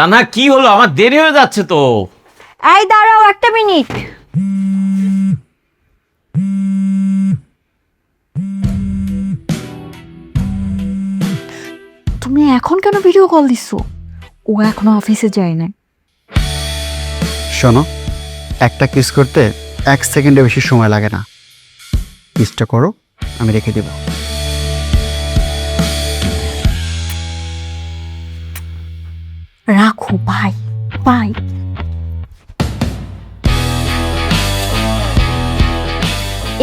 তা না কি হলো, আমার দেরি হয়ে যাচ্ছে তো। এই দাঁড়াও একটা মিনিট। তুমি এখন কেন ভিডিও কল দিছো? ও এখনো অফিসে যায় না। শোনো, একটা কিস করতে 1 সেকেন্ডে বেশি সময় লাগে না। কিসটা করো, আমি রেখে দেব। রাখো, বাই বাই।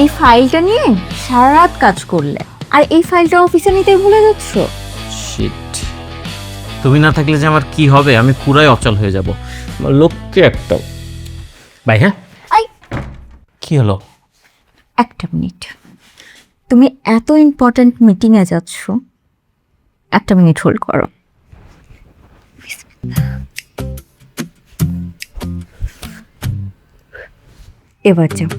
এই ফাইলটা নিয়ে সারা রাত কাজ করলে, আর এই ফাইলটা অফিসে নিতে ভুলে যাচ্ছ। শিট, তুমি না থাকলে যে আমার কি হবে, আমি পুরাই অচল হয়ে যাব। আমার লক্ষ্যে একটা ভাই। হ্যাঁ, আই কি হলো? একটা মিনিট। তুমি এত ইম্পর্ট্যান্ট মিটিংয়ে যাচ্ছ, একটা মিনিট হোল্ড করো। এবার যাও।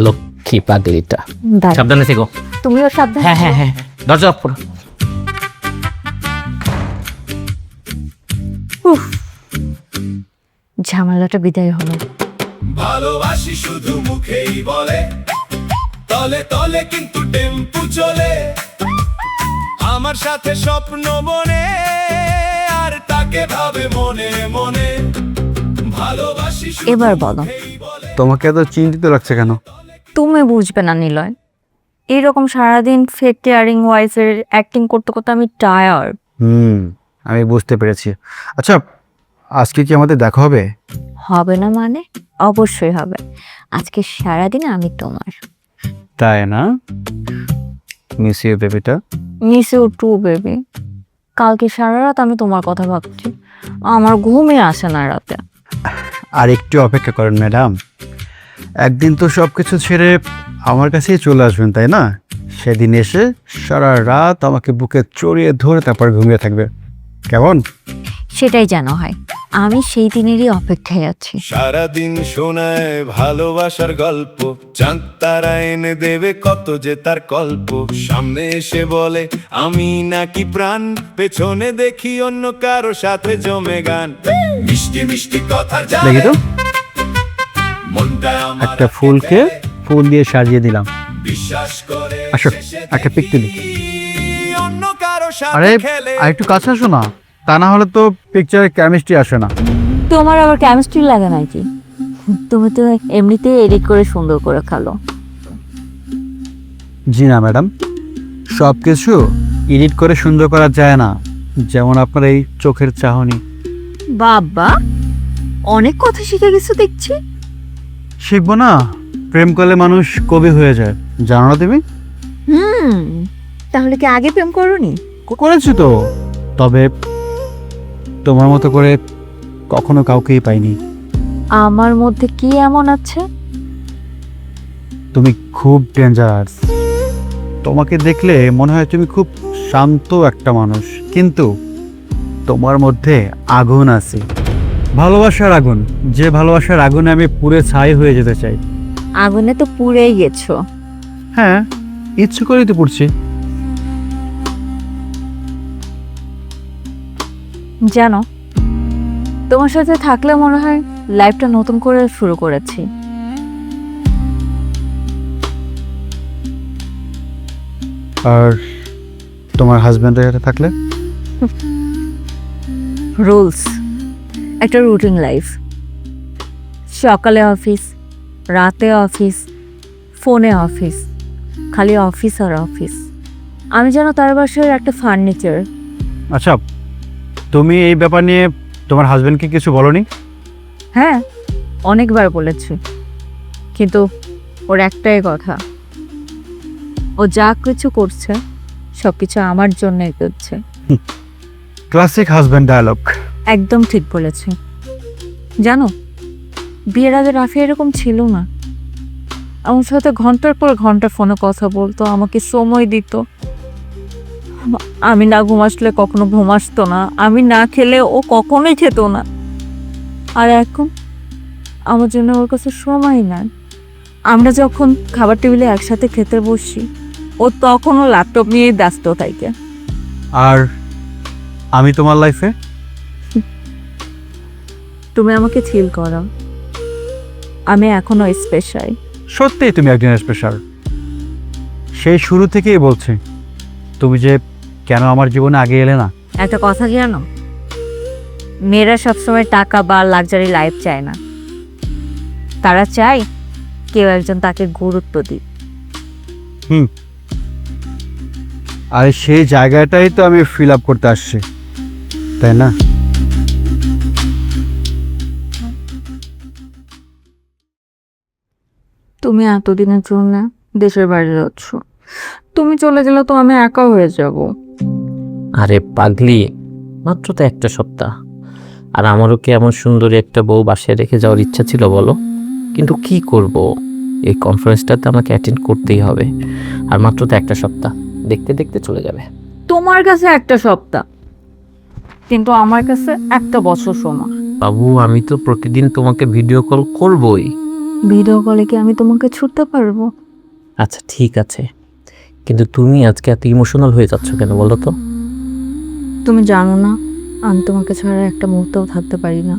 লক্ষ্মী পাগলিটা, দাঁড়াও। সাবধানে থেকো। তুমিও সাবধান। হ্যাঁ হ্যাঁ হ্যাঁ, দরজা অফ করো। উফ, ঝামেলাটা বিদায় হলো। ভালোবাসি শুধু মুখেই বলে, তলে তলে কিন্তু টেম্পু চলে। আমার সাথে স্বপ্ন বনে, আর তাকে ভাবে মনে মনে। ভালোবাসি শুধু এবার বলো, মুখেই বলে। তোমাকে এত চিন্তিত লাগছে কেন? তুমি বুঝবে না নিলয়, এইরকম সারাদিন ফেক টিয়ারিং ওয়াইফের অ্যাক্টিং করতে করতে আমি টায়ার্ড। আমি বুঝতে পেরেছি। আচ্ছা, আজকে কি আমাদের দেখা হবে? হবে না মানে? অবশ্যই হবে। আজকে সারাদিন আমি তোমার। তাই না? মিস ইউ বেবিটা। Miss you too baby. কালকে সারা রাত আমি তোমার কথা ভাবছি, আমার ঘুমই আসে না রাতে। আর একটু অপেক্ষা করেন ম্যাডাম, একদিন তো সব কিছু ছেড়ে আমার কাছেই চলে আসবেন, তাই না? সেদিন এসে সারা রাত আমাকে বুকে চড়িয়ে ধরে তারপর ঘুমিয়ে থাকবে, কেমন? সেটাই যেন হয়। আমি সেই দিনেরই অপেক্ষায় আছি। সারাদিন শোনায় ভালোবাসার গল্প, চাঁদ তারা এনে দেবে কত যে তার কল্প। সামনে এসে বলে আমি নাকি প্রাণ, পেছনে দেখি অন্য কারো সাথে জমে গান। মিষ্টি মিষ্টি কথা দেখি তো, মনটা আমার একটা ফুলকে ফুল দিয়ে সাজিয়ে দিলাম। বিশ্বাস করে আসো, শেষে একটা পিক তুলি। অন্য কারো আরে, সাথে খেলে। আর একটু কাছে আসো না, তা না হলে তো পিকচারে কেমিস্ট্রি আসে না। তোমার আবার কেমিস্ট্রি লাগে নাকি? তুমি তো এমনিতেই এডিট করে সুন্দর করে খালো। জি না ম্যাডাম, সব কিছু এডিট করে সুন্দর করা যায় না, যেমন আপনার এই চোখের চাহনি। বাবা, অনেক কথা শিখে গেছো দেখছি। শিখবো না? প্রেম করলে মানুষ কবি হয়ে যায়, জানো না তুমি? তাহলে কি আগে প্রেম করোনি? করেছি তো, তবে তোমার মতো করে কখনো কাউকেই পাইনি। আমার মধ্যে কি এমন আছে? তুমি খুব ডেঞ্জারাস। তোমাকে দেখলে মনে হয় তুমি খুব শান্ত একটা মানুষ, কিন্তু তোমার মধ্যে আগুন আছে, ভালোবাসার আগুন। যে ভালোবাসার আগুনে আমি পুড়ে ছাই হয়ে যেতে চাই। আগুনে তো পুড়েই গেছো। হ্যাঁ, ইচ্ছে করেই তো পড়ছি। জানো, তোমার সাথে থাকলে মনে হয় লাইফটা নতুন করে শুরু করেছি। আর তোমার হাজব্যান্ডের সাথে থাকলে? রুলস, একটা রুটিন লাইফ। সকালে অফিস, রাতে অফিস, ফোনে অফিস, খালি অফিস আর অফিস। আমি যেন তার বাসার একটা ফার্নিচার। আচ্ছা, তুমি এই ব্যাপার নিয়ে তোমার হাজব্যান্ডকে কিছু বলোনি? হ্যাঁ, অনেকবার বলেছি, কিন্তু ওর একটাই কথা, ও যা কিছু করছে সব কিছু আমার জন্যই করছে। Classic husband dialogue. একদম ঠিক বলেছে। জানো, বিয়ের আগে রাফি এরকম ছিল না। আমার সাথে ঘন্টার পর ঘন্টা ফোনে কথা বলতো, আমাকে সময় দিত। আমি না ঘুমাসলে কখনো ঘুমাসতো না, আমি না খেলে ও কখনোই খেত না। আর এখন আমার জন্য ওর কাছে সময় নাই। আমরা যখন খাবার টেবিলে একসাথে খেতে বসি, ও তখনও ল্যাপটপ নিয়েই ব্যস্ত থাকে। আর আমি তোমার লাইফে তুমি আমাকে চিল করো, আমি এখনো স্পেশাল। সত্যিই তুমি একজন স্পেশাল। সেই শুরু থেকেই বলছি, তুমি যে কেন আমার জীবনে আগে এলে না। একটা কথা জানো, মেয়েরা সবসময় টাকা বা লাক্সারি লাইফ চায় না, তারা চায় কেউ একজন তাকে গুরুত্ব দিক। আর সেই জায়গাটাই তো আমি ফিল আপ করতে আসছি, তাই না? তুমি এতদিনের জন্য দেশের বাইরে যাচ্ছ, তুমি চলে গেলে তো আমি একা হয়ে যাব। আরে পাগলি, মাত্র তো একটা সপ্তাহ, আর আমারও কি এমন সুন্দরী একটা বউ বাসায় রেখে যাওয়ার ইচ্ছা ছিল বলো? কিন্তু কি করব, এই কনফারেন্সটাতে আমাকে অ্যাটেন্ড করতেই হবে। আর মাত্র তো একটা সপ্তাহ, দেখতে দেখতে চলে যাবে। তোমার কাছে একটা সপ্তাহ, কিন্তু আমার কাছে একটা বছর সময়। বাবু, আমি তো প্রতিদিন তোমাকে ভিডিও কল করবই। ভিডিও কলে কি আমি তোমাকে ছুটতে পারবো? আচ্ছা ঠিক আছে, কিন্তু তুমি আজকে এত ইমোশনাল হয়ে যাচ্ছ কেন বলো তো? তুমি জানো না আমি তোমাকে ছাড়া একটা মুহূর্তও থাকতে পারি না।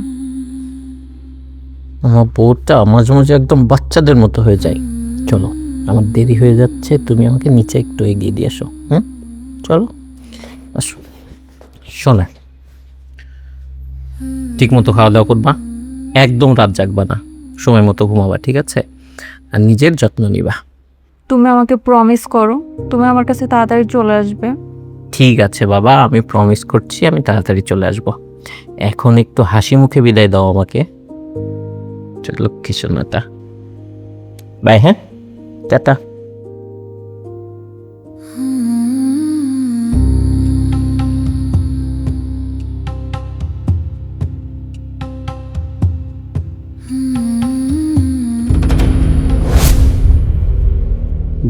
আমার বউটা মাঝে মাঝে একদম বাচ্চাদের মতো হয়ে যায়। চলো, আমার দেরি হয়ে যাচ্ছে, তুমি আমাকে নিচে একটু এগিয়ে দিয়ে আসো। চলো আসো। শোনা, ঠিক মতো খাওয়া দাওয়া করবা, একদম রাত জাগবা না, সময় মতো ঘুমাবা, ঠিক আছে? আর নিজের যত্ন নিবা। তুমি আমাকে প্রমিস করো তুমি আমার কাছে তাড়াতাড়ি চলে আসবে। ঠিক আছে বাবা, আমি প্রমিস করছি আমি তাড়াতাড়ি চলে আসব। এখন একটু হাসি মুখে বিদায় দাও আমাকে। লক্ষ্মী সোনাটা, বাই। হ্যাঁ, টাটা।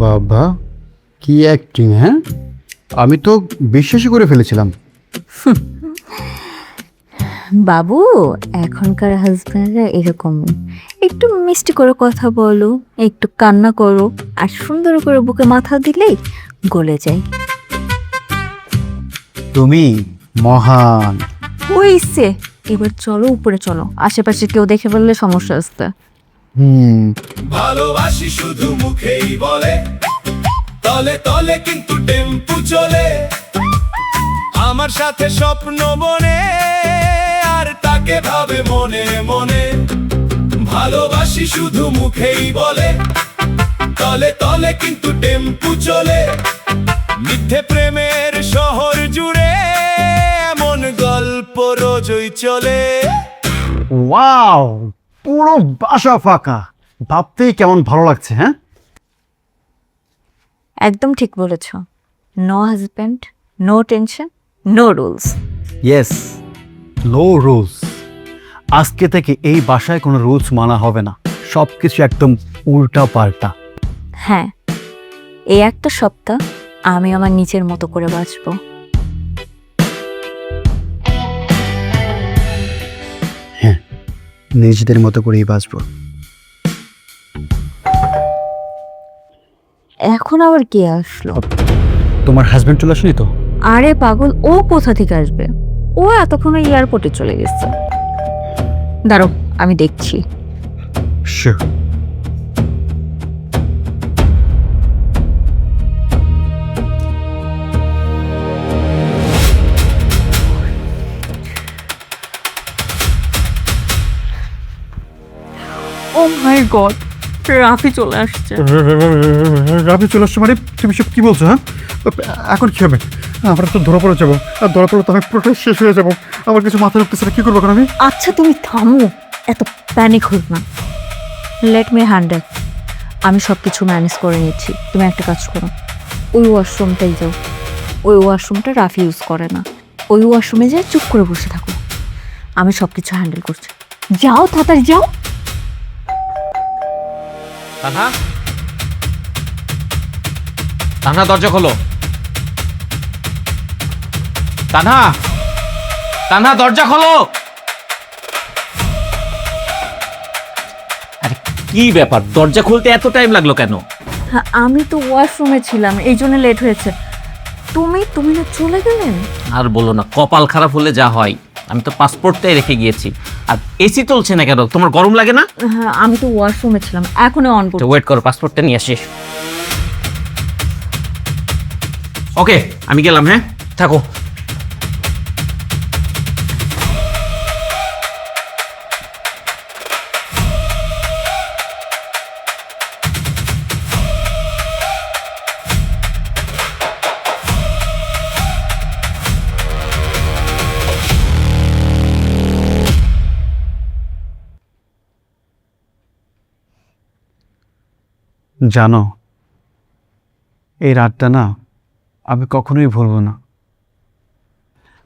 বাবা, কি অ্যাক্টিং! হ্যাঁ, আমি তো বিশ্বাসই করে ফেলেছিলাম। বাবু, এখনকার হাজব্যান্ডরা এরকম, একটু মিষ্টি করে কথা বলো, একটু কান্না করো, আর সুন্দর করে বুকে মাথা দিলেই গলে যায়। তুমি মহান। হইছে, এবার চলো উপরে চলো, আশেপাশে কেউ দেখে ফেললে সমস্যা আসতে। ভালোবাসি শুধু মুখেই বলে, তলে তলে কিন্তু টেম্পু চলে। আমার সাথে স্বপ্ন বনে, আর তাকে ভাবে মনে মনে। ভালোবাসি শুধু মুখেই বলে, তলে তলে কিন্তু টেম্পু চলে। মিথ্যে প্রেমের শহর জুড়ে এমন গল্প রোজই চলে। ওয়াও, পুরো বাসা ফাঁকা, ভাবতেই কেমন ভালো লাগছে। হ্যাঁ, একদম ঠিক বলেছ। No husband, no tension, no rules. Yes, no rules. আজকে থেকে এই বাসায় কোনো রুলস মানা হবে না, সব কিছু একদম উল্টা পাল্টা। হ্যাঁ, এই একটা সপ্তাহ আমি আমার নিজের মতো করে বাঁচবো। হ্যাঁ, নিজেদের মতো করেই বাঁচবো। এখন আবার কে আসলো? তোমার হাজবেন্ড চলে আসেনি তো? আরে পাগল, ও কোথা থেকে আসবে? ও এতক্ষণে এয়ারপোর্টে চলে গেছে। দাঁড়ো, আমি দেখছি। শিওর। ও মাই গড, রাফি চলে আসছে। রাবি চলে আসছে মানে? তুমি সব কি বলছো? হ্যাঁ, এখন কি হবে? আমরা তো ধরা পড়ে যাবো, আর ধরা পড়ে তো আমি পুরোটাই শেষ হয়ে যাবো। আমার কিছু মাথায় উঠতেছে না, কি করবো এখন আমি? আচ্ছা তুমি থামো, এত প্যানিক হল না। লেট মি হ্যান্ডেল, আমি সব কিছু ম্যানেজ করে নিচ্ছি। তুমি একটা কাজ করো, ওই ওয়াশরুমটাই যাও। ওই ওয়াশরুমটা রাফি ইউজ করে না, ওই ওয়াশরুমে যেয়ে চুপ করে বসে থাকো, আমি সব কিছু হ্যান্ডেল করছি। যাও তাড়াতাড়ি যাও। তানহা, তানহা দরজা খোলো। তানহা, তানহা দরজা খোলো। আরে কি ব্যাপার, দরজা খুলতে এত টাইম লাগলো কেন? হ্যাঁ, আমি তো ওয়াশরুমে ছিলাম, এই জন্য লেট হয়েছে। তুমি না চলে গেলেন? আর বলো না, কপাল খারাপ হলে যা হয়। আমি তো পাসপোর্টটাই রেখে গিয়েছি, আর এসি চলছে না কেন? তোমার গরম লাগে না? হ্যাঁ, আমি তো ওয়াশরুমে ছিলাম, এখনই অন করছি। ওয়েট করো, পাসপোর্টটা নিয়ে আসি। ওকে, আমি গেলাম। হ্যাঁ, থাকো। জানো, এই রাতটা না আমি কখনোই ভুলবো না।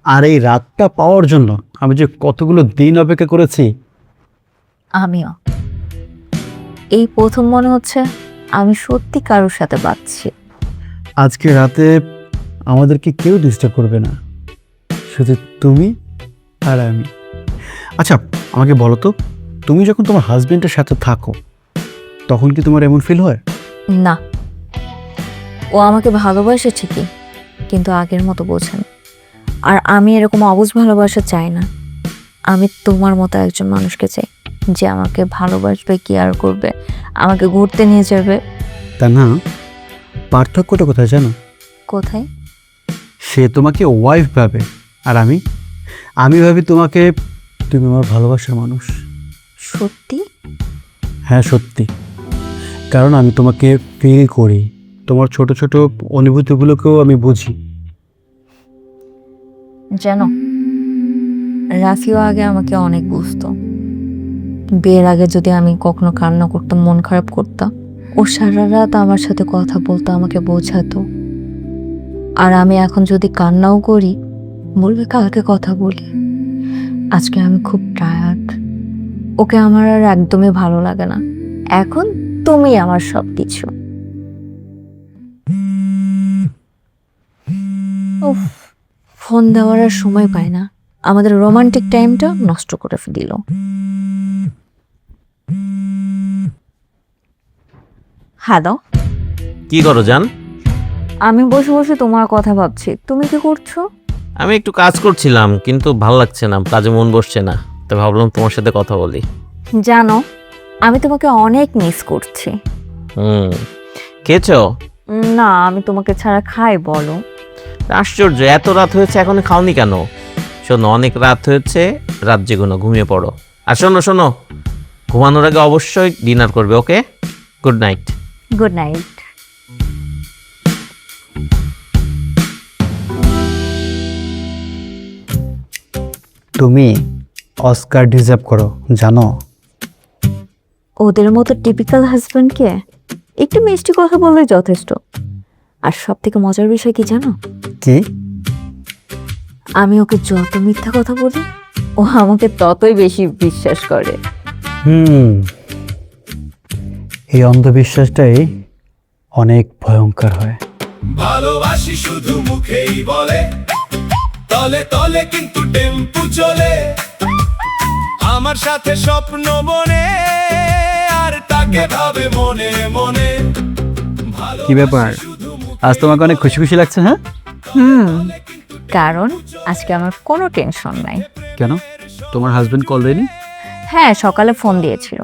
আর এই রাতটা পাওয়ার জন্য আমি যে কতগুলো দিন অপেক্ষা করেছি। আমিও এই প্রথম মনে হচ্ছে আমি সত্যি কারোর সাথে বাঁচছি। আজকে রাতে আমাদেরকে কেউ ডিস্টার্ব করবে না, শুধু তুমি আর আমি। আচ্ছা, আমাকে বলো তো, তুমি যখন তোমার হাজবেন্ডের সাথে থাকো তখন কি তোমার এমন ফিল হয়? না, ও আমাকে ভালোবাসে ঠিকই, কিন্তু আগের মতো বোঝে না। আর আমি এরকম অবুঝ ভালোবাসা চাই না। আমি তোমার মতো একজন মানুষকে চাই, যে আমাকে ভালোবাসবে, কেয়ার করবে, আমাকে ঘুরতে নিয়ে যাবে। তা না, পার্থক্যটা কোথায় জানো? কোথায়? সে তোমাকে ওয়াইফ ভাবে, আর আমি ভাবি তোমাকে তুমি আমার ভালোবাসার মানুষ। সত্যি? হ্যাঁ, সত্যি। কারণ আমি তোমাকে ফিল করি, তোমার ছোট ছোট অনুভূতিগুলোকেও আমি বুঝি। জানো, রাফিও আগে আমাকে অনেক বুঝতো। বিয়ের আগে যদি আমি কখনো কান্না করতাম, মন খারাপ করতাম, ও সারা রাত আমার সাথে কথা বলতো, আমাকে বোঝাতো। আর আমি এখন যদি কান্নাও করি, বলবে কালকে কথা বলি। আজকে আমি খুব টায়ার্ড, ওকে আমার আর একদমই ভালো লাগে না। এখন তুমি আমার সব কিছু। উফ, ফোন দেওয়ার আর সময় পায় না, আমাদের রোমান্টিক টাইমটা নষ্ট করে দিল। হ্যালো, কি করো জান? আমি বসে বসে তোমার কথা ভাবছি, তুমি কি করছো? আমি একটু কাজ করছিলাম, কিন্তু ভালো লাগছে না, কাজে মন বসছে না, তো ভাবলাম তোমার সাথে কথা বলি। জানো, আমি তোমাকে অনেক মিস করছি। খেয়েছো? না, আমি তোমাকে ছাড়া খাই বলো? আশ্চর্য, এত রাত হয়েছে এখনো খাওনি কেন? শোনো, অনেক রাত হয়েছে, রাত জেগো না, ঘুমিয়ে পড়ো। আর শোনো শোনো, ঘুমানোর আগে অবশ্যই ডিনার করবে। ওকে, গুড নাইট। Good night. তুমি অস্কার ডিজার্ভ করো, জানো? ওদের মতো টিপিক্যাল হাজব্যান্ডকে একটু মিষ্টি কথা বললেই যথেষ্ট। আর সব থেকে মজার বিষয় কি জানো? কি? আমি ওকে যত মিথ্যা কথা বলি, ও আমাকে ততই বেশি বিশ্বাস করে। এই অন্ধবিশ্বাসটাই অনেক ভয়ঙ্কর হয়। ভালোবাসি শুধু মুখেই বলে, তলে তলে কিন্তু টেম্পু চলে। আমার সাথে স্বপ্ন বনে, আর তাকে ভাবে মনে মনে। কি ব্যাপার, আজ তোমাকে অনেক খুশি খুশি লাগছে? হ্যাঁ, কারণ আজকে আমার কোনো টেনশন নাই। কেন? তোমার হাজবেন্ড কল দেয়নি? হ্যাঁ, সকালে ফোন দিয়েছিল,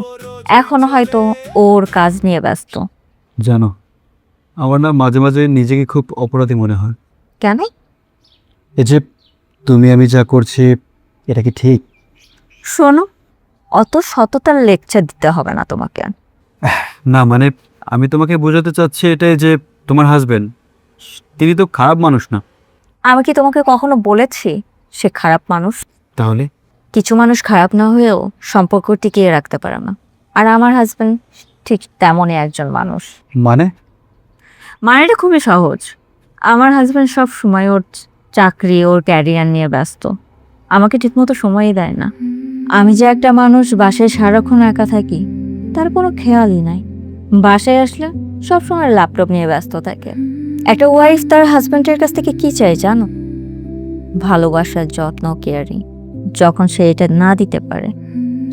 এখনো হয়তো ওর কাজ নিয়ে ব্যস্ত। জানো, আমার না মাঝে মাঝে নিজেকে খুব অপরাধী মনে হয়। কেন? এই যে আমি যা করছি, এটা কি ঠিক? শোনো, অত সততার লেকচার দিতে হবে না তোমাকে। না মানে, আমি তোমাকে বোঝাতে চাচ্ছি এটাই যে তোমার হাজবেন্ড, তিনি তো খারাপ মানুষ না। আমি কি তোমাকে কখনো বলেছি সে খারাপ মানুষ? তাহলে? কিছু মানুষ খারাপ না হয়েও সম্পর্ক টিকিয়ে রাখতে পারে না, আর আমার হাজবেন্ড ঠিক তেমনই একজন মানুষ। মানেটা খুবই সহজ। আমার হাজবেন্ড সব সময় ওর চাকরি, ওর ক্যারিয়ার নিয়ে ব্যস্ত, আমাকে ঠিকমতো সময়ই দেয় না। আমি যে একটা মানুষ বাসায় সারাক্ষণ একা থাকি, তার কোনো খেয়ালই নাই। বাসায় আসলে সবসময় ল্যাপটপ নিয়ে ব্যস্ত থাকে। একটা ওয়াইফ তার হাজবেন্ডের কাছ থেকে কি চাই জানো? ভালোবাসার, যত্ন, কেয়ারিং। যখন সে এটা না দিতে পারে,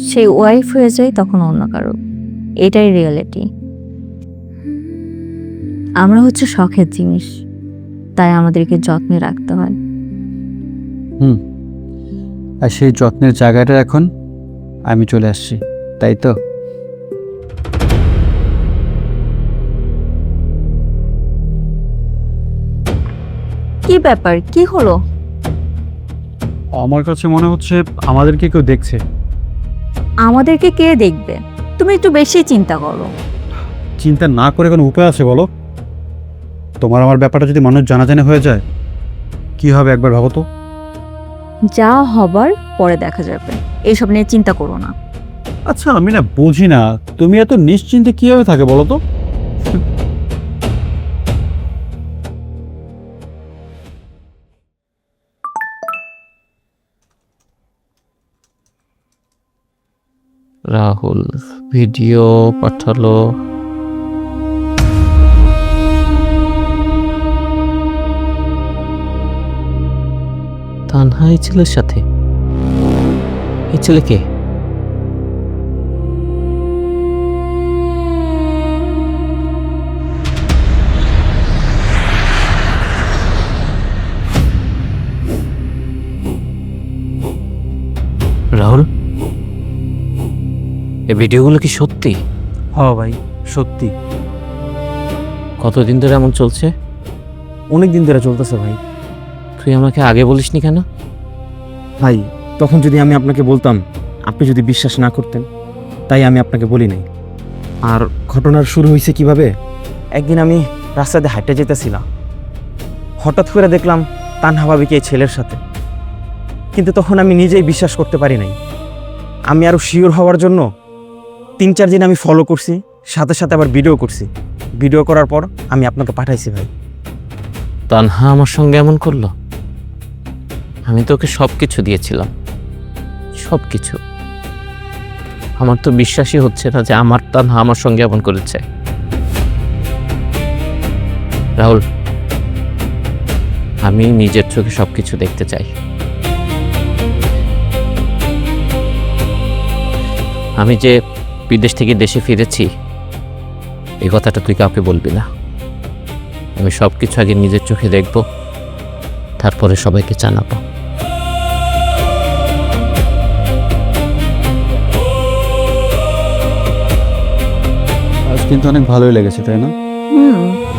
সেই ওয়াইফ হয়ে যায় তখন অন্য কারো। এটাই রিয়েলিটি। আমরা হচ্ছে শখের জিনিস, তাই আমাদেরকে যত্নে রাখতে হয়। আর সেই যত্নের জায়গাটা এখন আমি চলে আসছি, তাই তো? কি ব্যাপার, কি হলো? আমার কাছে মনে হচ্ছে আমাদেরকে কেউ দেখছে। আমাদেরকে কে দেখবে? তুমি একটু বেশি চিন্তা করো। চিন্তা না করে কোনো উপায় আছে বলো? তোমার আমার ব্যাপারটা যদি মানুষ জানাজানি হয়ে যায়, কি হবে একবার ভাবো তো। যা হবার পরে দেখা যাবে, এইসব নিয়ে চিন্তা করো না। আচ্ছা আমি না বুঝি না, তুমি এত নিশ্চিন্তে কিভাবে থাকে বলো তো? রাহুল ভিডিও পাঠালো। তানহা এই ছেলের সাথে? এই ছেলে কে? রাহুল, এই ভিডিওগুলো কি সত্যি? হ্যাঁ ভাই, সত্যি। কতদিন ধরে এমন চলছে? অনেক দিন ধরে চলতেছে ভাই। তুই আমাকে আগে বলিসনি কেন? ভাই তখন যদি আমি আপনাকে বলতাম, আপনি যদি বিশ্বাস না করতেন, তাই আমি আপনাকে বলি নাই। আর ঘটনার শুরু হয়েছে কিভাবে? একদিন আমি রাস্তাতে হাঁটতে যেতেছিলাম, হঠাৎ করে দেখলাম তানহা ভাবিকে এই ছেলের সাথে। কিন্তু তখন আমি নিজেই বিশ্বাস করতে পারি নাই। আমি আরও শিওর হওয়ার জন্য 3-4 দিন আমি ফলো করছি, সাথে সাথে আবার ভিডিও করছি। ভিডিও করার পর আমি আপনাকে পাঠাইছি ভাই। তানহা আমার সঙ্গে এমন করলো? আমি তোকে সব কিছু দিয়েছিলাম, সব কিছু। আমার তো বিশ্বাসই হচ্ছে না যে আমার তানহা আমার সঙ্গে এমন করেছে। রাহুল, আমি নিজের চোখে সব কিছু দেখতে চাই। আমি যে বিদেশ থেকে দেশে ফিরেছি, এই কথাটা তুই কাউকে বলবি না। আমি সব কিছু আগে নিজের চোখে দেখব, তারপরে সবাইকে জানাবো। আজ কিন্তু অনেক ভালোই লেগেছে, তাই না?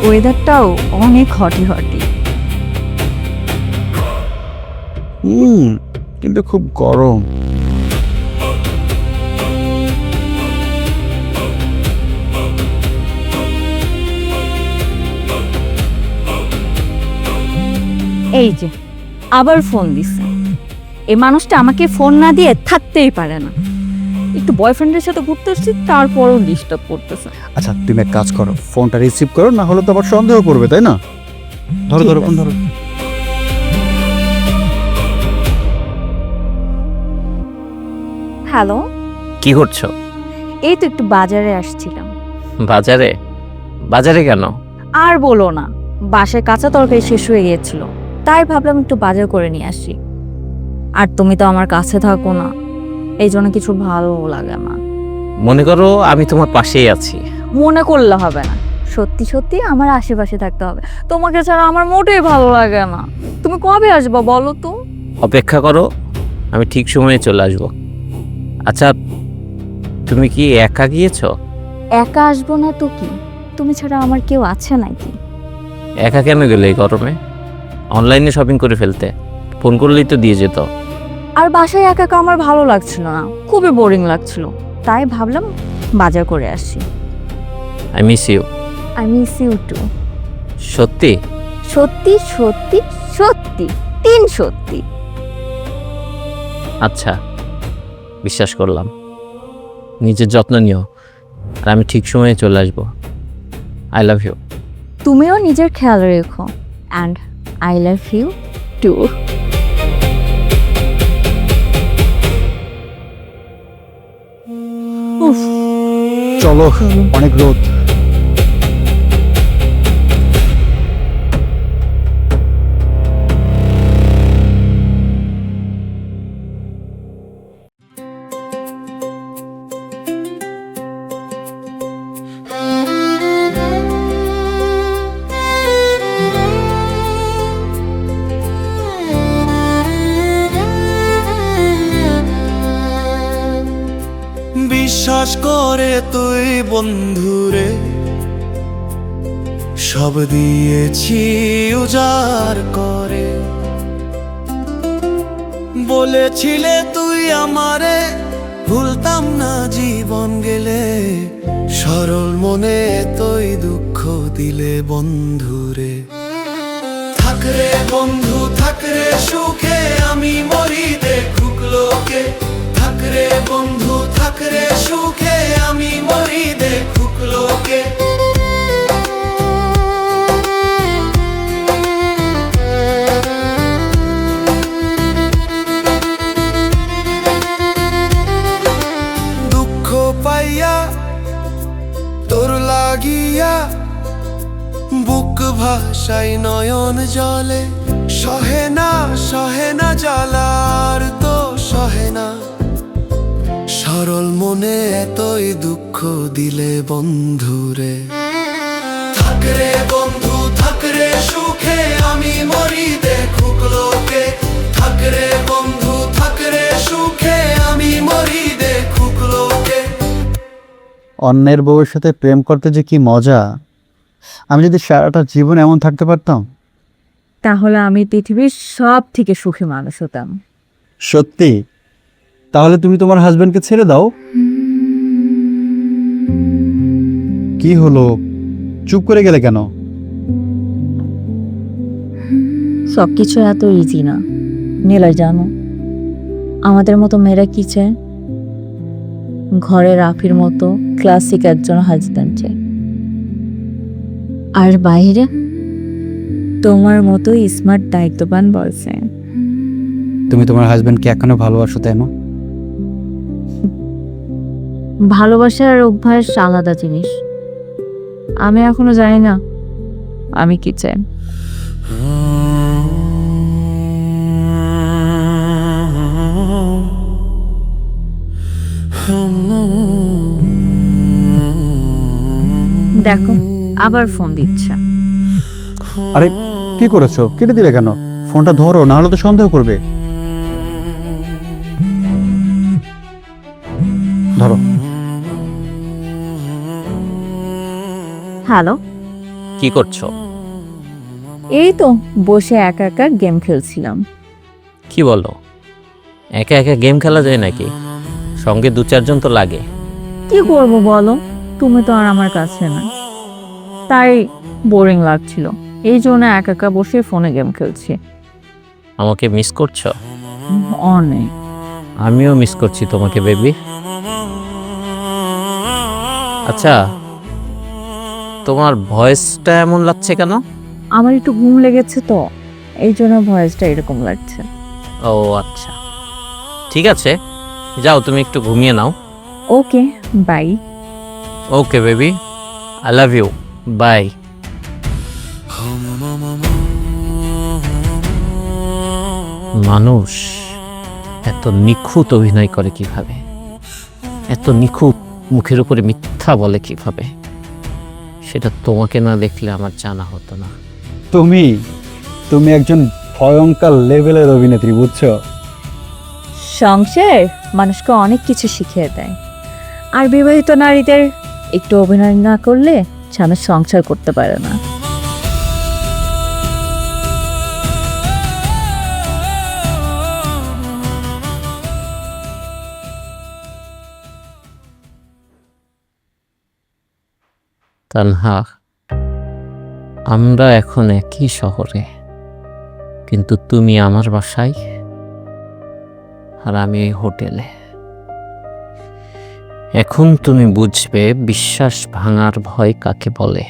ওয়েদারটাও অনেক হটি হটি। কিন্তু খুব গরম। এই যে আবার ফোন দিছে। এই মানুষটা আমাকে ফোন না দিয়ে থাকতেই পারে না। একটু বয়ফ্রেন্ডের সাথে ঘুরতে এসেছি, তারপরও ডিস্টার্ব করতেছে। আচ্ছা তুমি এক কাজ করো, ফোনটা রিসিভ করো, না হলে তো আবার সন্দেহ করবে, তাই না? ধরো ঠিক ধরো আছে। ফোন ধরো। হ্যালো, কি করছো? এই তো একটু বাজারে আসছিলাম। বাজারে? বাজারে কেন? আর বলো না, বাসায় কাঁচা তরকারি শেষ হয়ে গিয়েছিল, তাই ভাবলাম একটু বাজার করে নিয়ে আসি। আর তুমি তো আমার কাছে থাকো না, এই জন্য কিছু ভালো লাগে না। মনে করো আমি তোমার পাশেই আছি। মনে করলে হবে না, সত্যি সত্যি আমার আশেপাশে থাকতে হবে। তোমাকে ছাড়া আমার মোটেই ভালো লাগে না। তুমি কবে আসবা বলো তো? অপেক্ষা করো, আমি ঠিক সময়ে চলে আসব। আচ্ছা, তুমি কি একা গিয়েছো? একা আসবো না তো কি, তুমি ছাড়া আমার কেউ আছে নাকি? একা কেন গেলে এই গরমে? অনলাইনে শপিং করে ফেলতে, ফোন করলেই তো দিয়ে যেত। আর বাসায় একা একা আমার ভালো লাগছিল না, খুবই বোরিং লাগছিল, তাই ভাবলাম বাজার করে আসি। I miss you. I miss you too. সত্যি? সত্যি সত্যি সত্যি, 3 সত্যি। আচ্ছা, বিশ্বাস করলাম। নিজের যত্ন নিও, আর আমি ঠিক সময়ে চলে আসবো। I love you. তুমিও নিজের খেয়াল রেখো, and I love you too. চলো, অনেক রোদ। বিশ্বাস করে তুই বন্ধুরে, সব দিয়েছি উজাড় করে। বলেছিলে তুই আমারে ভুলতাম না জীবন গেলে, সরল মনে তুই দুঃখ দিলে বন্ধুরে। থাকরে বন্ধু থাকরে সুখে, আমি মরি দেখুক লোকে। থাকরে বন্ধু থাকরে সুখে, আমি মরি দেখুক লোকে। দুঃখ পাইয়া তোর লাগিয়া বুক ভাষাই নয়ন জলে। সহে না জ্বালার তো সহে না, সরল মনে এতই দুঃখ দিলে বন্ধুরে। থাকরে বন্ধু থাকরে সুখে, আমি মরি দেখুক লোকে। থাকরে বন্ধু থাকরে সুখে, আমি মরি দেখুক লোকে। অন্যের বউয়ের সাথে প্রেম করতে যে কি মজা! আমি যদি সারাটা জীবন এমন থাকতে পারতাম। তাহলে আমি পৃথিবীর সব থেকে সুখী মানুষ হতাম। সত্যি? তাহলে তুমি তোমার হাজবেন্ডকে ছেড়ে দাও। কি হলো, চুপ করে গেলে কেন? সব কিছু এত ইজি না নিলয়, জানো আমাদের মতো মেয়েরা কি চায়? ঘরে রাফির মতো ক্লাসিক একজন হাজব্যান্ড চায়, আর বাইরে তোমার মতো স্মার্ট দায়িত্ববান বয়ফ্রেন্ড। তুমি তোমার হাজবেন্ডকে এখনো ভালোবাসো, তাই না? ভালোবাসার অভ্যাস আলাদা জিনিস। আমি এখনো জানি না আমি কি চাই। দেখো আবার ফোন দিচ্ছে। আরে কি করেছো? কেটে দিলে কেন? ফোনটা ধরো, না হলে তো সন্দেহ করবে। ধরো। হ্যালো, কি করছো? এই তো বসে একা একা গেম খেলছিলাম। কি বলো, একা একা গেম খেলা যায় নাকি? সঙ্গে দু চারজন তো লাগে। কি করব বলো, তুমি তো আর আমার কাছে না, তাই বোরিং লাগছিল, এই জন্য একা একা বসে ফোনে গেম খেলছি। আমাকে মিস করছো? অনেক। আমিও মিস করছি তোমাকে বেবি। আচ্ছা, তোমার ভয়েসটা এমন লাগছে কেন? আমার একটু ঘুম লেগেছে তো, এই জন্য ভয়েসটা এরকম লাগছে। ও আচ্ছা, ঠিক আছে, যাও তুমি একটু ঘুমিয়ে নাও। Okay, bye. Okay baby, I love you, bye. মানুষ এত নিখুঁত অভিনয় করে কিভাবে? এত নিখুঁত মুখের উপরে মিথ্যা বলে কিভাবে? সেটা তোমাকে না দেখলে আমার জানা হতো না। তুমি একজন ভয়ঙ্কর লেভেলের অভিনেত্রী, বুঝছো? সংসার মানুষকে অনেক কিছু শিখিয়ে দেয়, আর বিবাহিত নারীদের একটু অভিনয় না করলে স্বামী সংসার করতে পারে না। তানহা, আমরা এখন একই শহরে, কিন্তু তুমি আমার বাসায় আর আমি এই হোটেলে। এখন তুমি বুঝবে বিশ্বাস ভাঙার ভয় কাকে বলে।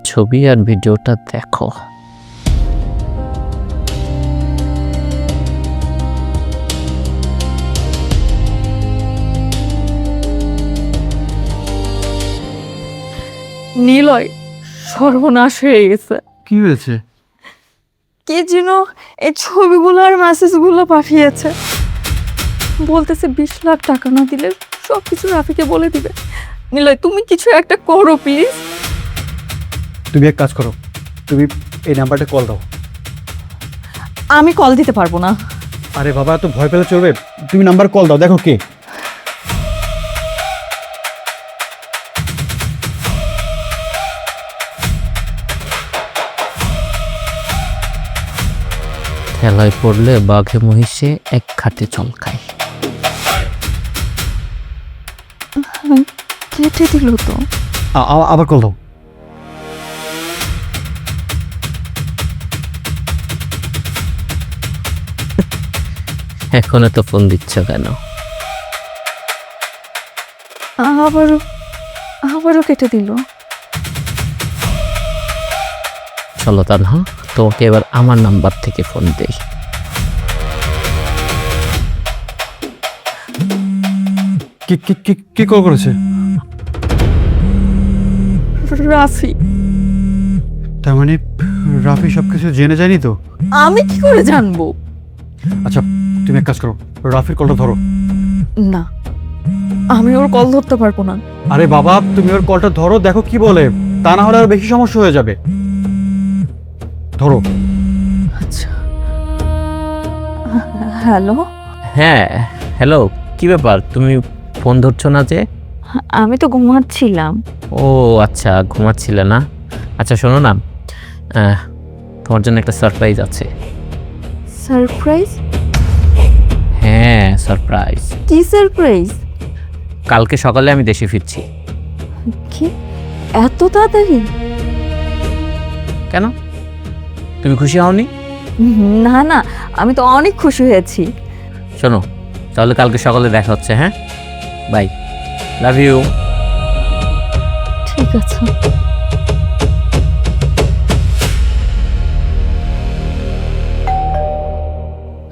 ছবি আর ভিডিওটা দেখো। নিলয়, সর্বনাশ হয়ে গেছে। কি হয়েছে? কে যেন এই ছবিগুলো আর মেসেজগুলো পাঠিয়েছে, বলতেছে 20 লাখ টাকা না দিলে সব কিছু রাফিকে বলে দিবে। নিলয়, তুমি কিছু একটা করো প্লিজ। তুমি এক কাজ করো, তুমি এই নাম্বারটা কল দাও। আমি কল দিতে পারবো না। আরে বাবা, এত ভয় পেলে চলবে? তুমি নাম্বার কল দাও, দেখো কে। খেলায় পড়লে বাঘে মহিষে এক খাটে চল খায়। কেটে দিল তো। আবার কল দাও। এখন তো ফোন দিচ্ছ কেন? আবারও কেটে দিল। চলো তানহা, তোমাকে এবার আমার নাম্বার থেকে ফোন দেই। কি কল করেছে? রাফি। তার মানে রাফি সবকিছু জেনে যায়নি তো? আমি কি করে জানবো? আচ্ছা তুমি এক কাজ করো, রাফির কলটা ধরো। না, আমি ওর কল ধরতে পারবো না। আরে বাবা তুমি ওর কলটা ধরো, দেখো কি বলে, তা না হলে আরো বেশি সমস্যা হয়ে যাবে। ধরো। আচ্ছা। হ্যালো। হ্যাঁ হ্যালো, কি ব্যাপার তুমি ফোন ধরছো না যে? আমি তো ঘুমাচ্ছিলাম। ও আচ্ছা, ঘুমাচ্ছিলে না। আচ্ছা শোনো না, তোমার জন্য একটা সারপ্রাইজ আছে। সারপ্রাইজ? হ্যাঁ সারপ্রাইজ। কি সারপ্রাইজ? কালকে সকালে আমি দেশে ফিরছি। কি এত তাড়াতাড়ি? কেন, তুমি খুশি হওনি? না না, আমি তো অনেক খুশি হয়েছি। শোনো তাহলে কালকে সকালে দেখা হচ্ছে। হ্যাঁ বাই, লাভ ইউ। ঠিক আছে।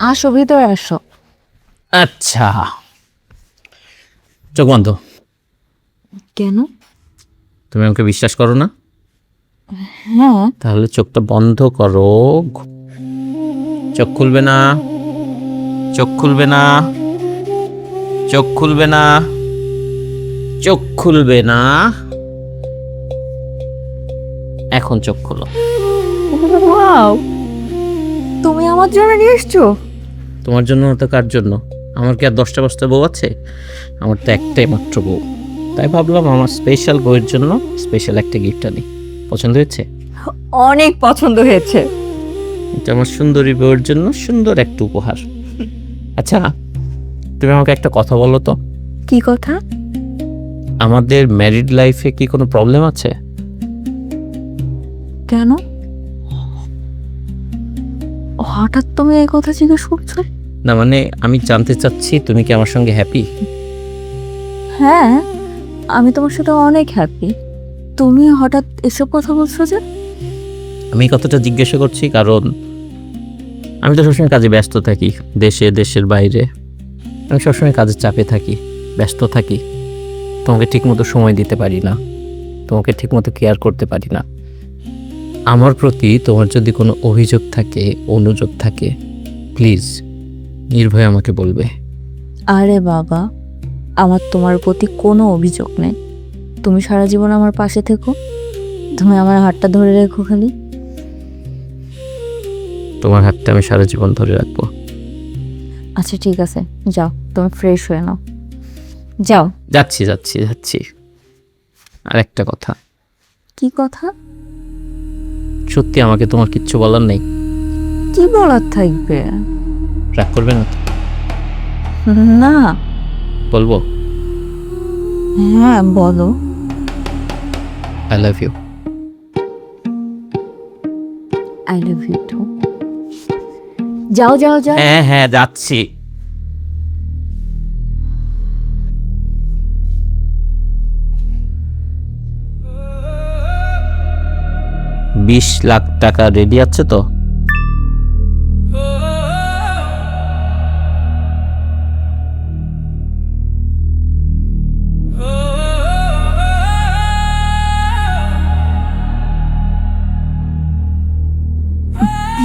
আসো, ভিতরে আসো। আচ্ছা চোখ বন্ধ। কেন? তুমি আমাকে বিশ্বাস করো না? হ্যাঁ। তাহলে চোখটা বন্ধ করো। চোখ খুলবে না, চোখ খুলবে না, চোখ খুলবে না, চোখ খুলবে না। এখন চোখ খোলো। ওয়াও, তুমি আমার জন্য নিয়ে এসছো? তোমার জন্য না তো কার জন্য? আমার কি আর 10টা 5টা বউ আছে? আমার তো একটাই মাত্র বউ। তাই ভাবলাম আমার স্পেশাল বউয়ের জন্য স্পেশাল একটা গিফট আনি। পছন্দ হয়েছে? অনেক পছন্দ হয়েছে। এটা আমার সুন্দরী বউয়ের জন্য সুন্দর একটা উপহার। আচ্ছা তুমি আমাকে একটা কথা বলো তো, কি কথা? আমাদের ম্যারিড লাইফে কি কোনো প্রবলেম আছে? কেন হঠাৎ তুমি এই কথা জিজ্ঞেস করছো? না মানে আমি জানতে চাচ্ছি তুমি কি আমার সঙ্গে হ্যাপি? হ্যাঁ, আমি তোমার সাথে অনেক হ্যাপি। তুমি হঠাৎ এসব কথা বলছো যে? আমি এই কথাটা জিজ্ঞাসা করছি কারণ আমি তো সবসময় কাজে ব্যস্ত থাকি, দেশে দেশের বাইরে। আমি সবসময় কাজের চাপে থাকি, ব্যস্ত থাকি। তোমাকে ঠিকমতো সময় দিতে পারি না, তোমাকে ঠিকমতো কেয়ার করতে পারি না। আমার প্রতি তোমার যদি কোনো অভিযোগ থাকে, অনুযোগ থাকে, প্লিজ নির্ভয়ে আমাকে বলবে। আরে বাবা, আমার তোমার প্রতি কোনো অভিযোগ নেই। তুমি সারা জীবন আমার পাশে থেকো, তুমি আমার হাতটা ধরে রেখো খালি। তোমার হাতটা আমি সারা জীবন ধরে রাখবো। আচ্ছা ঠিক আছে, যাও তুমি ফ্রেশ হয়ে নাও, যাও। যাচ্ছি যাচ্ছি যাচ্ছি। আর একটা কথা। কি কথা? সত্যি আমাকে তোমার কিচ্ছু বলার নেই? কি বলার থাকবে? রাগ করবে না তো? না। বলবো? হ্যাঁ বলো। I love you. I love you too. যাও যাও যাও। হ্যাঁ হ্যাঁ যাচ্ছি। $20 লাখ রেডি আছে তো?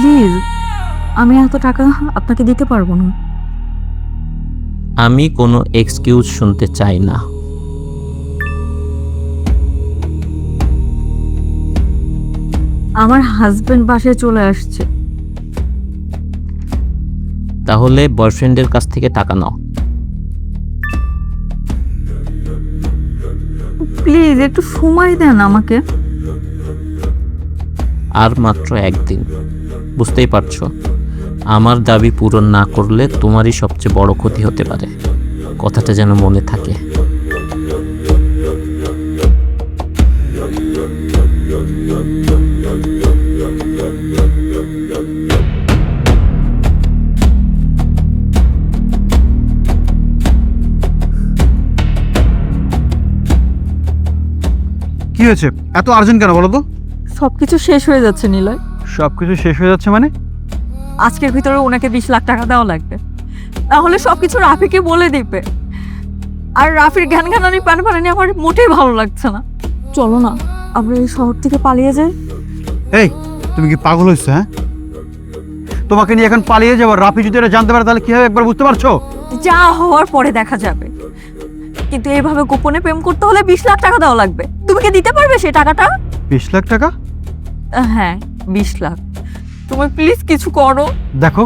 প্লিজ, আমি এত টাকা আপনাকে দিতে পারবো না। আমি কোনো এক্সকিউজ শুনতে চাই না। আমার হাজবেন্ড বাসায় চলে আসছে। তাহলে বয়ফ্রেন্ডের কাছ থেকে টাকা নাও। প্লিজ একটু সময় দেন আমাকে। আর মাত্র একদিন, বুঝতেই পারছো আমার দাবি পূরণ না করলে তোমারই সবচেয়ে বড় ক্ষতি হতে পারে, কথাটা যেন মনে থাকে। কি হয়েছে, এত আর্জেন্ট কেন বলো তো? সবকিছু শেষ হয়ে যাচ্ছে নিলয়। সবকিছু শেষ হয়ে যাচ্ছে মানে? আজকের ভিতরে ওনাকে 20 লাখ টাকা দেওয়া লাগবে, তাহলে সবকিছু রাফিকে বলে দিবে। আর রাফির জ্ঞান জ্ঞানানি পানি আমার মোটেই ভালো লাগছে না। চলো না আমরা এই শহর থেকে পালিয়ে যাই। এই তুমি কি পাগল হয়েছো? হ্যাঁ, তোমাকে নিয়ে এখন পালিয়ে যাবো? রাফি যদি এটা জানতে পারে তাহলে কি হবে একবার বুঝতে পারছো? যা হওয়ার পরে দেখা যাবে, কিন্তু এইভাবে গোপনে প্রেম করতে হলে 20 লাখ টাকা দেওয়া লাগবে। তুমি কি দিতে পারবে সেই টাকাটা? 20 লাখ টাকা? হ্যাঁ 20 লাখ। তুমি প্লিজ কিছু করো। দেখো,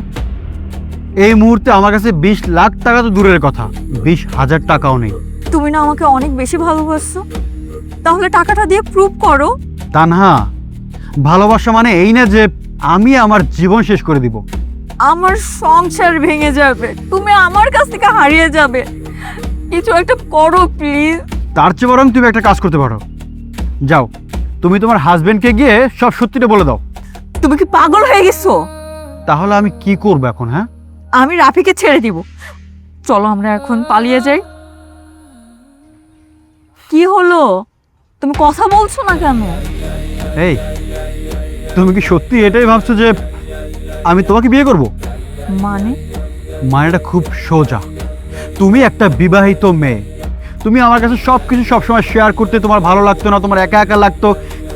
এই মুহূর্তে আমার কাছে 20 লাখ টাকা তো দূরের কথা, 20,000 টাকাও নেই। তুমি না আমাকে অনেক বেশি ভালোবাসছো, তাহলে টাকাটা দিয়ে প্রুভ করো। তানহা, ভালোবাসা মানে এই না যে আমি আমার জীবন শেষ করে দিব। আমার সংসার ভেঙে যাবে, তুমি আমার কাছ থেকে হারিয়ে যাবে। কিছু একটা করো প্লিজ। তার চেয়ে বরং তুমি একটা কাজ করতে পারো, যাও তুমি তোমার হাজবেন্ডকে গিয়ে সব সত্যিটা বলে দাও। তুমি কি পাগল হয়ে গেছো? তাহলে আমি কি করবো এখন? হ্যাঁ, আমি রাফিকে ছেড়ে দিব। চলো আমরা এখন পালিয়ে যাই। কি হলো, তুমি কথা বলছো না কেন? এই তুমি কি সত্যি এটাই ভাবছো যে আমি তোমাকে বিয়ে করব? মানে মানেটা খুব সোজা। তুমি একটা বিবাহিত মেয়ে, তুমি আমার কাছে সব কিছু সবসময় শেয়ার করতে তোমার ভালো লাগতো না, তোমার একা একা লাগতো,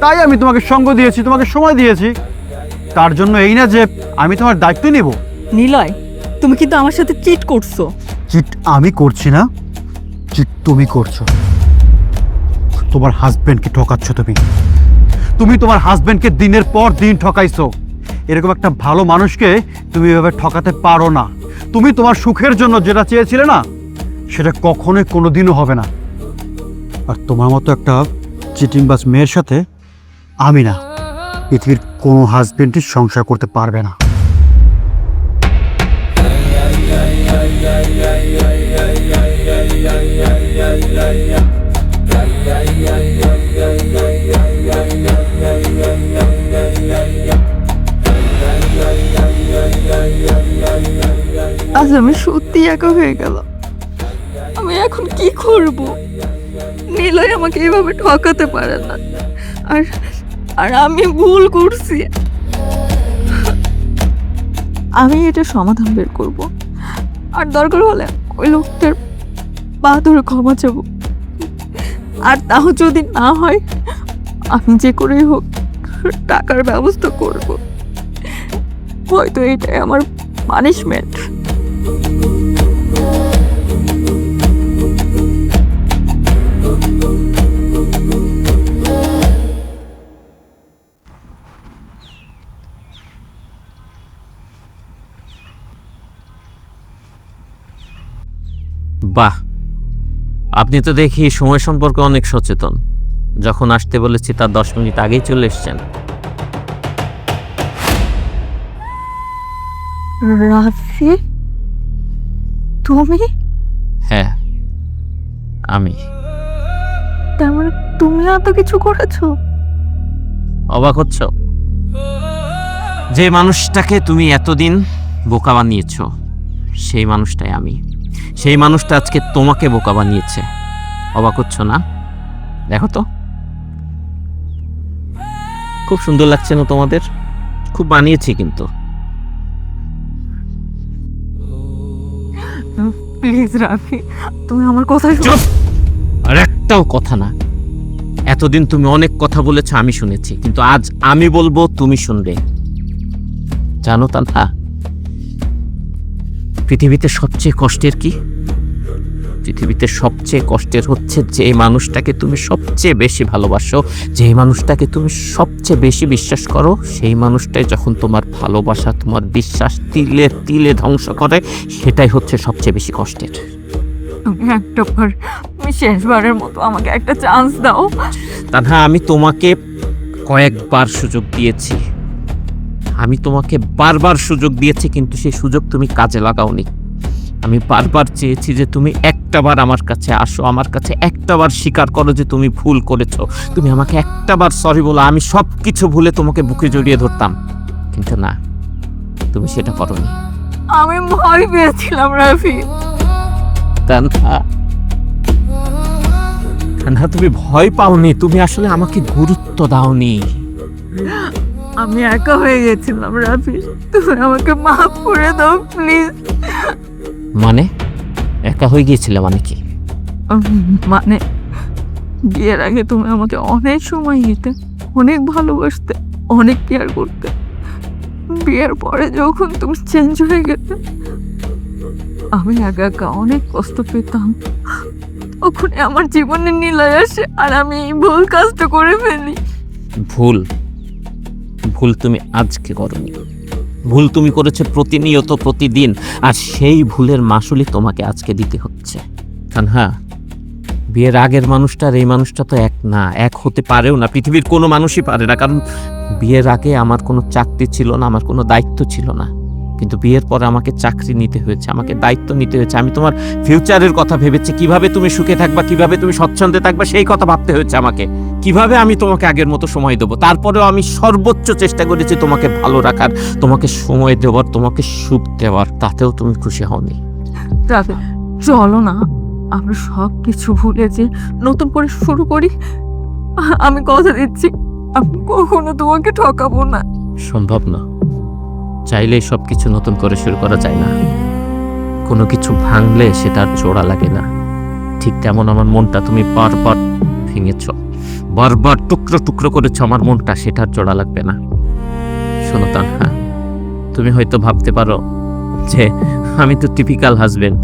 তাই আমি তোমাকে সঙ্গ দিয়েছি, তোমাকে সময় দিয়েছি। তার জন্য এই না যে আমি তোমার দায়িত্ব নিব। নিলয়, তুমি কিন্তু আমার সাথে চিট করছো। চিট আমি করছি না, চিট তুমি করছো। তোমার হাজবেন্ডকে ঠকাচ্ছ তুমি। তুমি তোমার হাজবেন্ডকে দিনের পর দিন ঠকাইছো। এরকম একটা ভালো মানুষকে তুমি এভাবে ঠকাতে পারো না। তুমি তোমার সুখের জন্য যেটা চেয়েছিলে না, সেটা কখনোই কোনোদিনও হবে না। আর তোমার মতো একটা চিটিংবাজ মেয়ের সাথে আমি না, পৃথিবীর কোনো হাজবেন্ডই সংসার করতে পারবে না। আজ আমি সত্যি একা হয়ে গেলাম। আমি এখন কি করব? নিলয় আমাকে এইভাবে ঠকাতে পারে না। আর আর আমি ভুল করছি। আমি এটা সমাধান বের করব, আর দরকার হলে ওই লোকটার পা ধরে ক্ষমা চাব। আর তাও যদি না হয়, আমি যে করেই হোক টাকার ব্যবস্থা করব। হয়তো এটাই আমার পানিশমেন্ট। বাহ, আপনি তো দেখি সময় সম্পর্কে অনেক সচেতন। যখন আসতে বলেছি তার 10 মিনিট আগেই চলে এসেছেন। রাফি, তুমি? হ্যাঁ আমি। তার মানে তুমি এত কিছু করেছো? অবাক হচ্ছ? যে মানুষটাকে তুমি এতদিন বোকা বানিয়েছ, সেই মানুষটাই আমি। সেই মানুষটা আজকে তোমাকে বোকা বানিয়েছে। অবাক হচ্ছ না? দেখো তো, খুব সুন্দর লাগছে না তোমাদের? খুব বানিয়েছি কিন্তু। প্লিজ রাফি, তুমি আমার কথা শোনো। চুপ! আর একটাও কথা না। এতদিন তুমি অনেক কথা বলেছ, আমি শুনেছি, কিন্তু আজ আমি বলবো, তুমি শুনবে। জানো তানহা, পৃথিবীতে সবচেয়ে কষ্টের কি? পৃথিবীতে সবচেয়ে কষ্টের হচ্ছে যে মানুষটাকে তুমি সবচেয়ে বেশি ভালোবাসো, যে মানুষটাকে তুমি সবচেয়ে বেশি বিশ্বাস করো, সেই মানুষটাই যখন তোমার ভালোবাসা, তোমার বিশ্বাস তিলে তিলে ধ্বংস করে, সেটাই হচ্ছে সবচেয়ে বেশি কষ্টের। তুমি তুমি শেষবারের মতো আমাকে একটা চান্স দাও। তানহা, আমি তোমাকে কয়েকবার সুযোগ দিয়েছি, আমি তোমাকে বারবার সুযোগ দিয়েছি, কিন্তু সেই সুযোগ তুমি কাজে লাগাওনি। আমি বারবার চেয়েছি যে তুমি একটাবার আমার কাছে আসো, আমার কাছে একটাবার স্বীকার করো যে তুমি ভুল করেছো, তুমি আমাকে একটাবার সরি বলো, আমি সব কিছু ভুলে তোমাকে বুকে জড়িয়ে ধরতাম। কিন্তু না, তুমি সেটা করোনি। আমি ভয় পেয়েছিলাম রাফি। তানহা, তানহা, তুমি ভয় পাওনি, তুমি আসলে আমাকে গুরুত্ব দাওনি। আমি একা হয়ে গেছিলাম রাফি, তুমি আমাকে মাফ করে দাও প্লিজ। মানে একা হয়ে গিয়েছিল মানে কি? মানে বিয়ের আগে তুমি আমাকে অনেক সময় দিতে, অনেক ভালোবাসতে, অনেক কেয়ার করতে। বিয়ের পরে যখন তুমি চেঞ্জ হয়ে গেছে, আমি একা একা অনেক কষ্ট পেতাম। তখন আমার জীবনে নিলয় আসে আর আমি এই ভুল কাজটা করে ফেলি। ভুল ভুল তুমি আজকে করোনি, ভুল তুমি করেছো প্রতিনিয়ত, প্রতিদিন, আর সেই ভুলের মাসুলই তোমাকে আজকে দিতে হচ্ছে। তানহা, বিয়ের আগের মানুষটা আর এই মানুষটা তো এক না, এক হতে পারেও না, পৃথিবীর কোনো মানুষই পারে না। কারণ বিয়ের আগে আমার কোনো চাকরি ছিল না, আমার কোনো দায়িত্ব ছিল না, কিন্তু বিয়ের পরে আমাকে চাকরি নিতে হয়েছে, আমাকে দায়িত্ব নিতে হয়েছে। আমি তোমার ফিউচারের কথা ভেবেছি, কিভাবে তুমি সুখে থাকবা, কিভাবে তুমি স্বচ্ছন্দে থাকবা, সেই কথা ভাবতে হয়েছে আমাকে। কিভাবে আমি তোমাকে আগের মতো সময় দেবো, তারপরেও আমি সর্বোচ্চ চেষ্টা করেছি তোমাকে ভালো রাখার, তোমাকে সময় দেওয়ার, তোমাকে সুখ দেওয়ার, তাতেও তুমি খুশি হওনি। রাফি, চলো না আমরা সব কিছু ভুলে যে নতুন করে শুরু করি। আমি কথা দিচ্ছি, আমি কখনো তোমাকে ঠকাবো না। সম্ভব না, চাইলেই সব কিছু নতুন করে শুরু করা যায় না। কোনো কিছু ভাঙলে সেটা আর জোড়া লাগে না। ঠিক তেমন আমার মনটা তুমি বারবার ভেঙেছ, বারবার টুকরো টুকরো করেছ আমার মনটা, সেটা আর জোড়া লাগবে না। শোনো তানহা, তুমি হয়তো ভাবতে পারো যে আমি তো টিপিক্যাল হাজবেন্ড,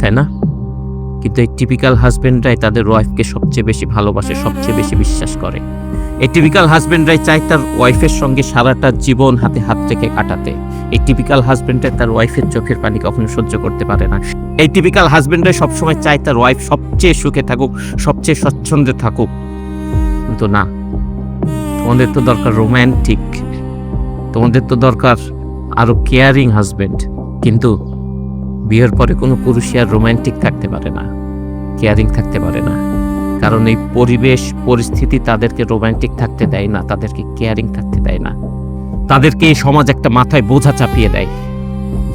তাই না? কিন্তু এই টিপিক্যাল হাজবেন্ডরাই তাদের ওয়াইফকে সবচেয়ে বেশি ভালোবাসে, সবচেয়ে বেশি বিশ্বাস করে। এই টিপিক্যাল হাজবেন্ডরাই চায় তার ওয়াইফের সঙ্গে সারাটা জীবন হাতে হাত রেখে কাটাতে। এই টিপিক্যাল হাজবেন্ডরাই তার ওয়াইফের চোখের পানি কখনো সহ্য করতে পারে না। এই টিপিক্যাল হাজবেন্ডরাই সবসময় চায় তার ওয়াইফ সবচেয়ে সুখে থাকুক, সবচেয়ে স্বচ্ছন্দে থাকুক। কিন্তু না, তোমাদের তো দরকার রোম্যান্টিক, তোমাদের তো দরকার আরো কেয়ারিং হাজবেন্ড। কিন্তু বিয়ের পরে কোনো পুরুষই আর রোম্যান্টিক থাকতে পারে না, কেয়ারিং থাকতে পারে না। কারণ এই পরিবেশ পরিস্থিতি তাদেরকে রোম্যান্টিক থাকতে দেয় না, তাদেরকে কেয়ারিং থাকতে দেয় না। তাদেরকে এই সমাজ একটা মাথায় বোঝা চাপিয়ে দেয়,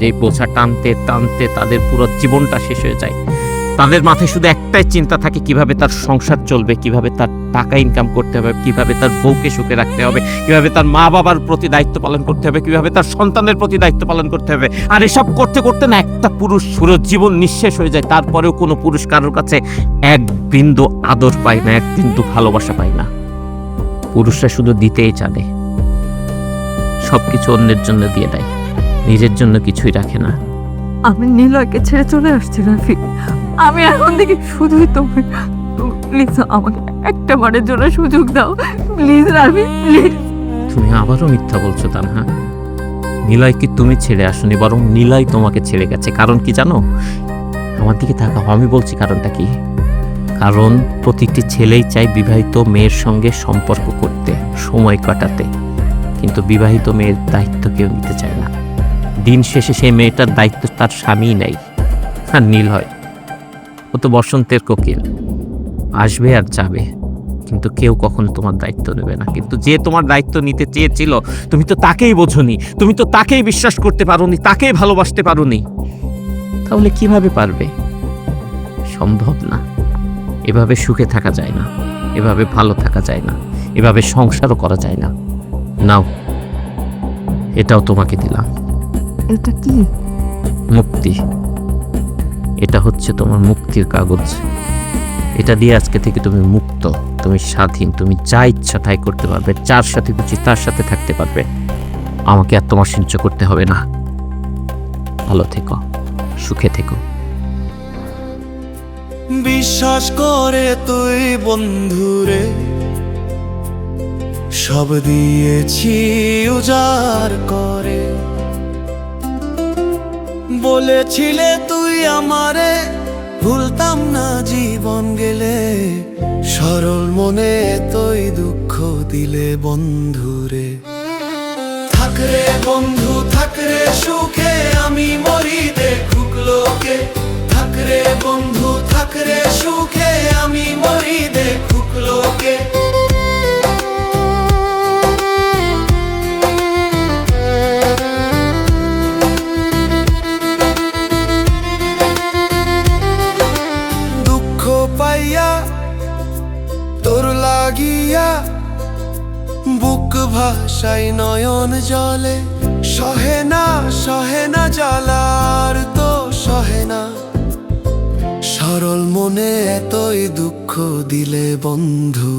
যে বোঝা টানতে টানতে তাদের পুরো জীবনটা শেষ হয়ে যায়। তাদের মাথায় শুধু একটাই চিন্তা থাকে, কিভাবে তার সংসার চলবে, কিভাবে তার টাকা ইনকাম করতে হবে, কিভাবে তার বউকে সুখে রাখতে হবে, কিভাবে তার মা বাবার প্রতি দায়িত্ব পালন করতে হবে, কিভাবে তার সন্তানের প্রতি দায়িত্ব পালন করতে হবে। আর এসব করতে করতে না একটা পুরুষ পুরো জীবন নিঃশেষ হয়ে যায়। তারপরেও কোনো পুরুষ কারোর কাছে এক বিন্দু আদর পায় না, এক বিন্দু ভালোবাসা পায় না। পুরুষরা শুধু দিতেই জানে, সবকিছু অন্যের জন্য দিয়ে দেয়, নিজের জন্য কিছুই রাখে না। আমি নিলয়কে ছেড়ে চলে আসছি রাফি। আমি এখন থেকে শুধুই তুমি প্লিজ আমাকে একটা বারের জন্য সুযোগ দাও প্লিজ রাফি, প্লিজ। তুমি আবারও মিথ্যা বলছো তানহা। নিলয় কি তুমি ছেড়ে আসনি, বরং নিলয় তোমাকে ছেড়ে গেছে। কারণ কি জানো? আমার দিকে তাকাও, আমি বলছি কারণটা কি। কারণ প্রতিটি ছেলেই চায় বিবাহিত মেয়ের সঙ্গে সম্পর্ক করতে, সময় কাটাতে, কিন্তু বিবাহিত মেয়ের দায়িত্ব কেউ নিতে চায় না। দিন শেষে সেই মেয়েটার দায়িত্ব তার স্বামীই নেই। আর নিলয়, ও তো বসন্তের কোকিল, আসবে আর যাবে, কিন্তু কেউ কখনো তোমার দায়িত্ব নেবে না। কিন্তু যে তোমার দায়িত্ব নিতে চেয়েছিল, তুমি তো তাকেই বোঝনি, তুমি তো তাকেই বিশ্বাস করতে পারোনি, তাকেই ভালোবাসতে পারোনি। তাহলে কিভাবে পারবে? সম্ভব না। এভাবে সুখে থাকা যায় না, এভাবে ভালো থাকা যায় না, এভাবে সংসারও করা যায় না। নাও, এটাও তোমাকে দিলাম। এটা কি? মুক্তি। এটা হচ্ছে তোমার মুক্তির কাগজ। এটা দিয়ে আজকে থেকে তুমি মুক্ত, তুমি স্বাধীন, তুমি যা ইচ্ছা তাই করতে পারবে, যার সাথে খুশি তার সাথে থাকতে পারবে। আমাকে আর তোমার সহ্য করতে হবে না। ভালো থেকো, সুখে থেকো। বিশ্বাস করে তুই বন্ধুরে, সব দিয়েছি উজাড় করে। বলেছিলে তুই আমারে ভুলতাম না জীবন গেলে, সরল মনে তুই দুঃখ দিলে বন্ধুরে। থাক থাকরে বন্ধু থাকরে সুখে আমি মরি দেখুক লোকে থাকরে বন্ধু থাকরে সুখে আমি মরি দেখুক লোকে দুঃখ পাইয়া তোর লাগিয়া বুক ভাষাই নয়ন জলে সহে না জ্বালার তো সহে না সরল মনে এতই দুঃখ দিলে বন্ধু